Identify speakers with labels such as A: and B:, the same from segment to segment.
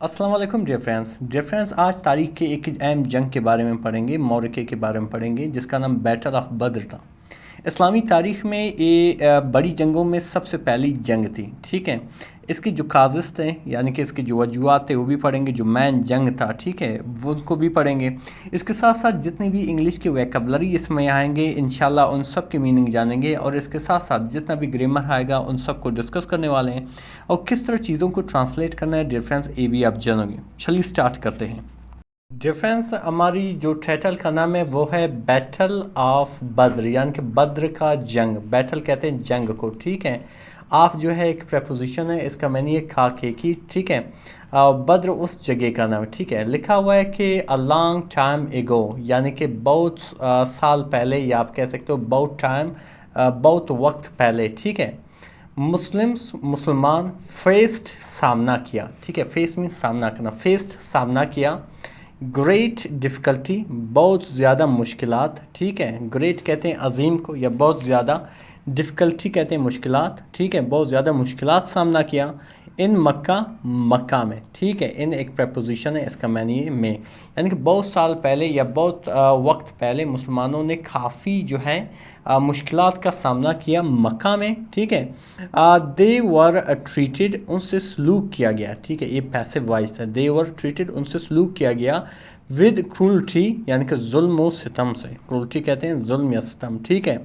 A: अस्सलाम वालेकुम dear friends आज तारीख के एक अहम जंग के बारे में पढ़ेंगे, मौरके के बारे में पढ़ेंगे जिसका नाम बैटल ऑफ बद्र था। इस्लामी तारीख़ में ये बड़ी जंगों में सबसे पहली जंग थी। ठीक है, इसके जो काज़िस थे यानी कि इसके जो वजूहात थे वो भी पढ़ेंगे, जो मैन जंग था ठीक है वो उसको भी पढ़ेंगे। इसके साथ साथ जितनी भी इंग्लिश के वैकेबलरी इसमें आएंगे इंशाल्लाह उन सब की मीनिंग जानेंगे, और इसके साथ साथ जितना भी ग्रामर आएगा उन सब को डिस्कस करने वाले हैं और किस तरह चीज़ों को ट्रांसलेट करना है डियर फ्रेंड्स ये भी आप जानोगे। चलिए स्टार्ट करते हैं। डियर फ्रेंड्स हमारी जो टाइटल का नाम है वो है बैटल ऑफ बद्र, यानी कि बद्र का जंग। बैटल कहते हैं जंग को, ठीक है। ऑफ जो है एक प्रपोजिशन है, इसका मैंने खा के की, ठीक है। बद्र उस जगह का नाम है, ठीक है। लिखा हुआ है कि अ लॉन्ग टाइम एगो, यानी कि बहुत साल पहले, या आप कह सकते हो बहुत टाइम, बहुत वक्त पहले, ठीक है। मुसलमान फेस्ड सामना किया, ठीक है। फेस मीन सामना करना, फेस्ड सामना किया। ग्रेट डिफ़िकल्टी बहुत ज़्यादा मुश्किलात, ठीक है। ग्रेट कहते हैं अजीम को या बहुत ज़्यादा, डिफ़िकल्टी कहते हैं मुश्किलात, ठीक है। बहुत ज़्यादा मुश्किलात सामना किया। इन मक्का, मक्का में, ठीक है। इन एक प्रपोजिशन है, इसका मैंने में, यानी कि बहुत साल पहले या बहुत वक्त पहले मुसलमानों ने काफ़ी जो है मुश्किलात का सामना किया मक्का में, ठीक है। दे वर ट्रीटेड, उनसे सलूक किया गया, ठीक है। ये पैसिव वॉइस है, दे वर ट्रीटेड, उनसे सलूक किया गया। विद क्रूल्टी, यानी कि जुल्म व सितम से, क्रूल्टी कहते हैं जुल्म या सितम, ठीक है।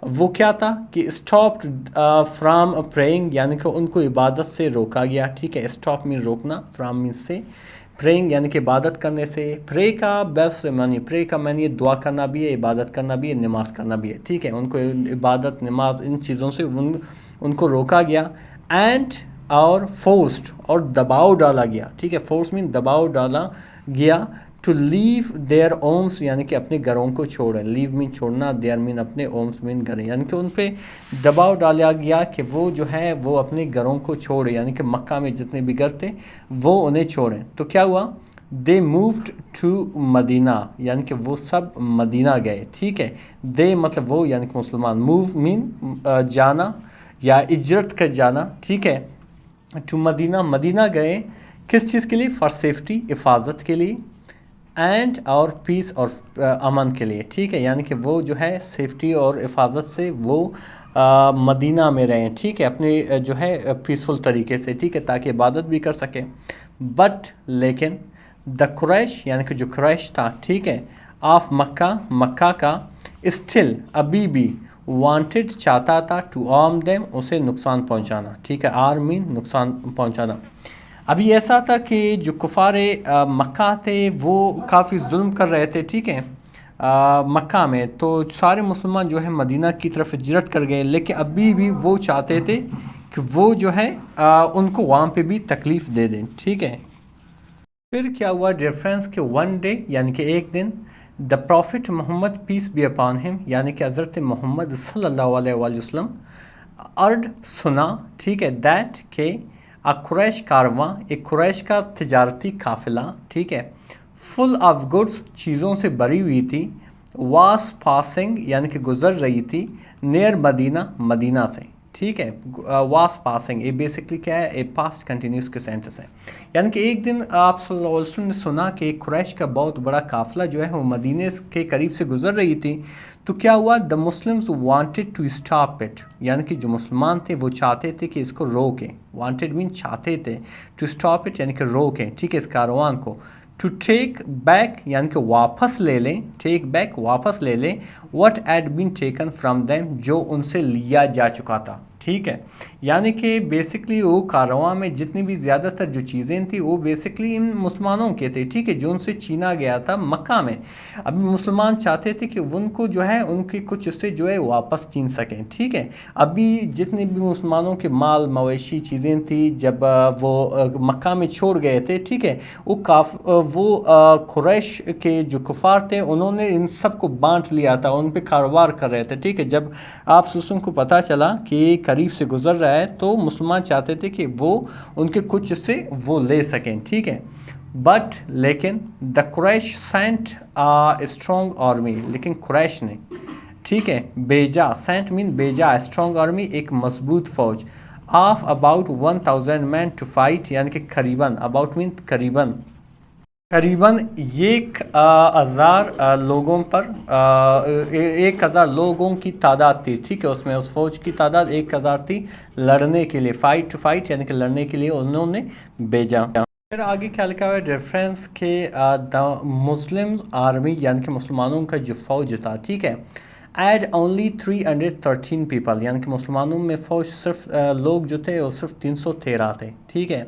A: वो क्या था कि स्टॉप फ्राम प्रेइंग, यानी कि उनको इबादत से रोका गया, ठीक है। स्टॉप मीन रोकना, फ्राम मीन से, प्रेइंग यानी कि इबादत करने से। प्रे का बेस्ट मानी, प्रे का मानी दुआ करना भी है, इबादत करना भी है, नमाज करना भी है, ठीक है। उनको इबादत नमाज इन चीज़ों से उनको रोका गया। एंड और फोर्स्ड, और दबाव डाला गया, ठीक है। फोर्स मीन दबाव डाला गया। टू लीव देयर ओम्स, यानी कि अपने घरों को छोड़ें। लीव मीन छोड़ना, देयर मीन अपने, ओम्स मीन घर, यानी कि उन पे दबाव डाला गया कि वो जो है वो अपने घरों को छोड़े, यानी कि मक्का में जितने भी घर थे वो उन्हें छोड़ें। तो क्या हुआ, दे मूव्ड टू मदीना, यानी कि वो सब मदीना गए, ठीक है। दे मतलब वो, यानी कि मुसलमान। मूव मीन जाना या इजरत कर जाना, ठीक है। टू मदीना, मदीना गए किस चीज़ के लिए, फॉर सेफ्टी, हिफाजत के लिए। एंड और पीस, और अमन के लिए, ठीक है। यानी कि वो जो है सेफ्टी और हिफाजत से वो मदीना में रहें, ठीक है। अपने जो है पीसफुल तरीके से, ठीक है, ताकि इबादत भी कर सकें। बट लेकिन द कुरैश, यानी कि जो कुरैश था, ठीक है, ऑफ मक्का, मक्का का, स्टिल अभी भी, वांटेड चाहता था, टू आर्म देम, उसे नुकसान पहुंचाना, ठीक है। आर्म मीन नुकसान पहुंचाना। अभी ऐसा था कि जो कुफारे मक्का थे वो काफ़ी जुल्म कर रहे थे, ठीक है, मक्का में। तो सारे मुसलमान जो है मदीना की तरफ हिजरत कर गए, लेकिन अभी भी वो चाहते थे कि वो जो है उनको वहाँ पे भी तकलीफ़ दे दें, ठीक है। फिर क्या हुआ डियर फ्रेंड्स कि वन डे, यानी कि एक दिन, the prophet Muhammad peace be upon him, यानी कि हज़रत मोहम्मद सल्लल्लाहु अलैहि वसल्लम, अर्ड सुना, ठीक है, दैट के अ कुरैश कारवां, एक कुरैश का तिजारती काफ़िला, ठीक है, फुल ऑफ गुड्स, चीज़ों से भरी हुई थी, वास पासिंग, यानी कि गुज़र रही थी, नियर मदीना, मदीना से, ठीक है। वास पासिंग ये बेसिकली क्या है, ए पास्ट कंटिन्यूस के सेंटेंस है। यानी कि एक दिन आप सल्लल्लाहु अलैहि वसल्लम ने सुना कि कुरैश का बहुत बड़ा काफ़िला जो है वो मदीने के करीब से गुज़र रही थी। तो क्या हुआ, the Muslims wanted to stop it, यानी कि जो मुसलमान थे वो चाहते थे कि इसको रोकें। वांटेड मीन चाहते थे, टू स्टॉप इट यानी कि रोकें, ठीक है, इस कारवान को। टू टेक बैक, यानी कि वापस ले लें, टेक बैक वापस ले लें, what had been taken from them, जो उनसे लिया जा चुका था, ठीक है। यानी कि बेसिकली वो कारवां में जितनी भी ज़्यादातर जो चीज़ें थी वो बेसिकली इन मुसलमानों के थे, ठीक है, जो उनसे छीना गया था मक्का में। अभी मुसलमान चाहते थे कि उनको जो है उनकी कुछ उससे जो है वापस छीन सकें, ठीक है। अभी जितने भी मुसलमानों के माल मवेशी चीज़ें थी जब वो मक्का में छोड़ गए थे, ठीक है, वो कुरैश के जो कुफार थे उन्होंने इन सब को बांट लिया था, उन पे कारोबार कर रहे थे, ठीक है। जब आप सुसुम को पता चला कि करीब से गुजर रहा है तो मुसलमान चाहते थे कि वो उनके कुछ से वो ले सकें, ठीक है। बट लेकिन the Quraysh sent a strong army, लेकिन कुरैश ने, ठीक है, बेजा, सेंट मीन बेजा, स्ट्रॉन्ग आर्मी एक मजबूत फ़ौज, of about 1000 man to fight, यानी कि करीबन, अबाउट मीन करीबन, करीबन 1000 लोगों पर 1000 लोगों की तादाद थी, ठीक है। उसमें उस फौज की तादाद 1000 थी लड़ने के लिए, फाइट टू फाइट यानी कि लड़ने के लिए उन्होंने भेजा। फिर आगे क्या लिखा हुआ है रेफरेंस के द मुस्लिम आर्मी यानी कि मुसलमानों का जो फौज था, ठीक है, एड ओनली 313 पीपल, यानी कि मुसलमानों में फौज सिर्फ लोग जो थे वो सिर्फ 313 थे, ठीक है।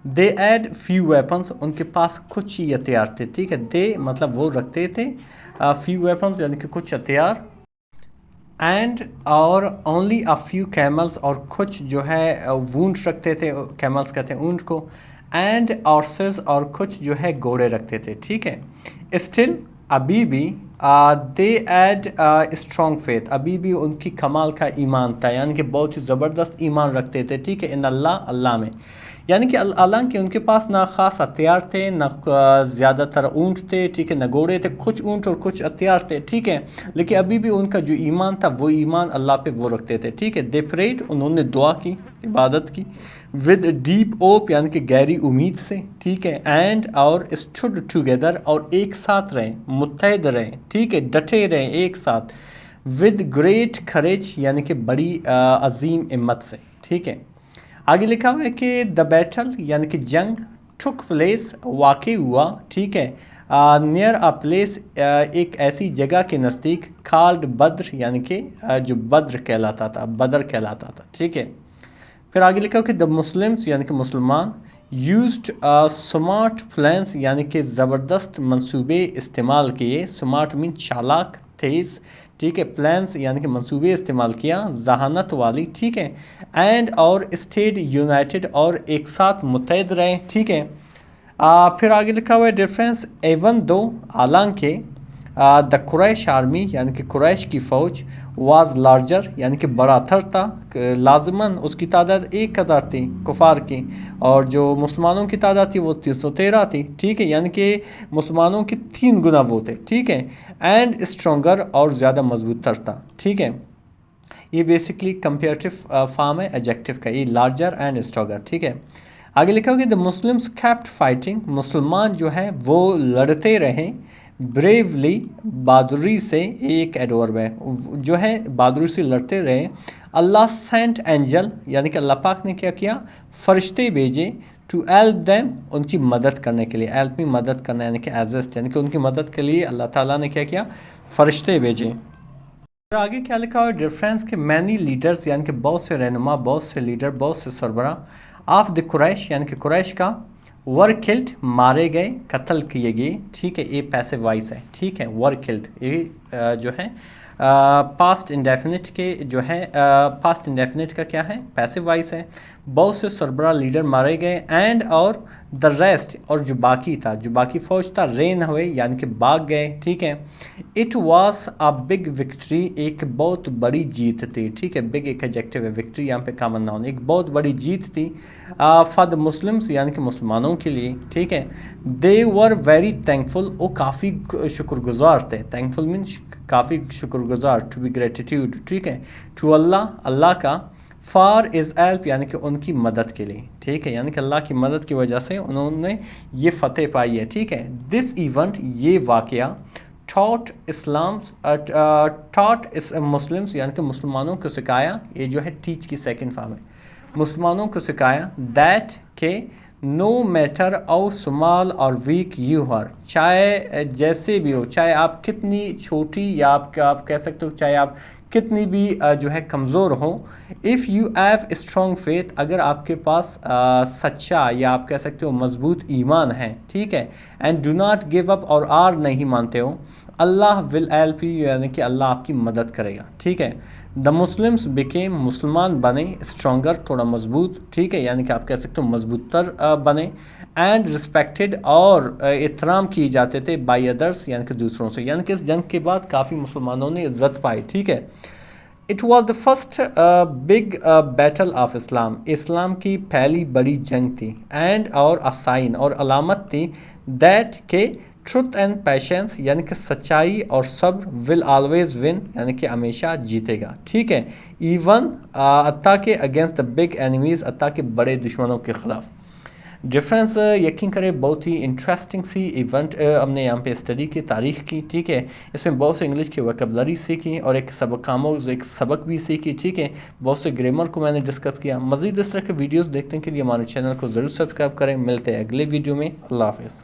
A: दे एड फ्यू वेपन्स, उनके पास कुछ ही हथियार थे, ठीक है। दे मतलब वो रखते थे, फ्यू वेपन्स यानी कि कुछ हथियार, एंड और ओनली अ फ्यू कैमल्स, और कुछ जो है वूंट रखते थे, कैमल्स कहते हैं ऊंट को, एंड हॉर्सेस, और कुछ जो है घोड़े रखते थे, ठीक है। स्टिल अभी भी दे एड स्ट्रॉन्ग फेथ, अभी भी उनकी कमाल का ईमान था, यानी कि बहुत ही ज़बरदस्त ईमान रखते थे, ठीक है, इन अल्लाह, अल्लाह में, यानी कि हालांकि उनके पास ना ख़ास हथियार थे, ना ज़्यादातर ऊँट थे, ठीक है, ना घोड़े थे, कुछ ऊँट और कुछ हथियार थे, ठीक है, लेकिन अभी भी उनका जो ईमान था वो ईमान अल्लाह पे वो रखते थे, ठीक है। दे प्रेड, उन्होंने दुआ की, इबादत की, विद डीप ओप यानी कि गहरी उम्मीद से, ठीक है, एंड और स्टूड टुगेदर, और एक साथ रहें, मुत्तहिद रहें, ठीक है, डटे रहें एक साथ, विद ग्रेट करेज यानी कि बड़ी अजीम हिम्मत से, ठीक है। आगे लिखा हुआ है कि द बैटल यानी कि जंग टुक प्लेस वाक़ई हुआ, ठीक है, नियर अ प्लेस एक ऐसी जगह के नज़दीक, कॉल्ड बद्र यानी कि जो बद्र कहलाता था, बदर कहलाता था, ठीक है। फिर आगे लिखा हुआ कि द मुस्लिम्स यानी कि मुसलमान यूज्ड स्मार्ट प्लान्स यानी कि ज़बरदस्त मंसूबे इस्तेमाल किए, स्मार्ट मीन चालाक, तेज़, ठीक है, प्लान्स यानी कि मंसूबे इस्तेमाल किया, जहानत वाली, ठीक है, एंड और स्टेड यूनाइटेड, और एक साथ मुत्तहिद रहे, ठीक है। फिर आगे लिखा हुआ है डिफरेंस, एवन दो, हालांकि, द कुरैश आर्मी यानी कि कुरैश की फ़ौज, वाज लार्जर यानी कि बड़ा थर था, लाजमन उसकी तादाद 1000 थी कुफार की, और जो मुसलमानों की तादाद थी वो 313 थी, ठीक है, यानी कि मुसलमानों की 3 गुना वो थे, ठीक है, एंड स्ट्रॉन्गर, और ज़्यादा मजबूत तर था, ठीक है। ये बेसिकली कंपेरेटिव फॉर्म है एडजेक्टिव का, ये लार्जर एंड स्ट्रॉन्गर, ठीक है। आगे लिखा हुआ कि द मुस्लिम्स कैप्ट फाइटिंग, मुसलमान जो है वो लड़ते रहें, ब्रेवली बहादुरी से, एक एडवर्ब है, जो है बहादुरी से लड़ते रहे, अल्लाह सेंट एंजल यानी कि अल्लाह पाक ने क्या किया, फरिश्ते भेजे, टू हेल्प देम, उनकी मदद करने के लिए, हेल्प में मदद करना यानी कि एजिस्ट, यानी कि उनकी मदद के लिए अल्लाह ताला ने क्या किया, फरिश्ते भेजे। फिर आगे क्या लिखा हुआ है डिफरेंस के मैनी लीडर्स यानी कि बहुत से रहनुमा, बहुत से लीडर, बहुत से सरबरा, ऑफ द कुरैश यानी कि कुरैश का, वर किल्ड मारे गए, कत्ल किए गए, ठीक है, ये पैसिव वॉइस है, ठीक है, वर किल्ड ये जो है पास्ट इंडेफिनिट के जो है पास्ट इंडेफिनिट का क्या है, पैसिव वॉइस है, बहुत से सरबरा लीडर मारे गए, एंड और द रेस्ट, और जो बाकी था, जो बाकी फौज था, रेन हुए यानी कि भाग गए, ठीक है। It was a big victory, एक बहुत बड़ी जीत थी, ठीक है, बिग एक एडजेक्टिव है, विक्ट्री यहाँ पे कॉमन नाउन, एक बहुत बड़ी जीत थी फॉर द मुस्लिम्स यानी कि मुसलमानों के लिए, ठीक है। दे वर वेरी थैंकफुल, वो काफ़ी शुक्रगुजार थे, थैंकफुल मीन काफ़ी शुक्रगुजार, टू बी ग्रेटिट्यूड, ठीक है, टू अल्लाह, अल्लाह का, फार इज़ हेल्प यानी कि उनकी मदद के लिए, ठीक है, यानी कि अल्लाह की मदद की वजह से उन्होंने ये फ़तेह पाई है, ठीक है। दिस इवेंट, ये वाक़या, टॉट इस्लाम टॉट इस मुस्लिम्स यानी कि मुसलमानों को सिखाया, ये जो है टीच की सेकंड फॉर्म है, मुसलमानों को सिखाया, दैट के नो मैटर और स्मॉल और वीक यू आर, चाहे जैसे भी हो, चाहे आप कितनी छोटी या आप कह सकते हो चाहे आप कितनी भी जो है कमज़ोर हो, if you have strong faith, अगर आपके पास सच्चा या आप कह सकते हो मजबूत ईमान है, ठीक है, and do not give up, और आर नहीं मानते हो, अल्लाह विल हेल्प यू यानी कि अल्लाह आपकी मदद करेगा, ठीक है। द मुस्लिम्स बिकेम, मुसलमान बने, स्ट्रॉन्गर थोड़ा मजबूत, ठीक है, यानी कि आप कह सकते हो मजबूत तर बने, एंड रिस्पेक्टेड, और एहतराम किए जाते थे, बाई अदर्स यानी कि दूसरों से, यानी कि इस जंग के बाद काफ़ी मुसलमानों ने इज्जत पाई, ठीक है। It was the first big battle of Islam, Islam की पहली बड़ी जंग थी, एंड और अ साइन, और अलामत थी, दैट के ٹروتھ اینڈ پیشنس یعنی کہ سچائی اور صبر ول آلویز ون یعنی کہ ہمیشہ جیتے گا. ٹھیک ہے. ایون حتیٰ کہ اگینسٹ دا بگ اینیمیز حتیٰ کہ بڑے دشمنوں کے خلاف. ڈفرینس یقین کرے بہت ہی انٹرسٹنگ سی ایونٹ ہم نے یہاں پہ اسٹڈی کی تاریخ کی. ٹھیک ہے. اس میں بہت سے انگلش کی ویکیبلری سیکھی اور ایک سبق آموز ایک سبق بھی سیکھی. ٹھیک ہے. بہت سے گرامر کو میں نے ڈسکس کیا. مزید اس طرح کے ویڈیوز دیکھنے کے لیے ہمارے چینل کو ضرور سبسکرائب کریں. ملتے ہیں اگلے ویڈیو میں. اللہ حافظ.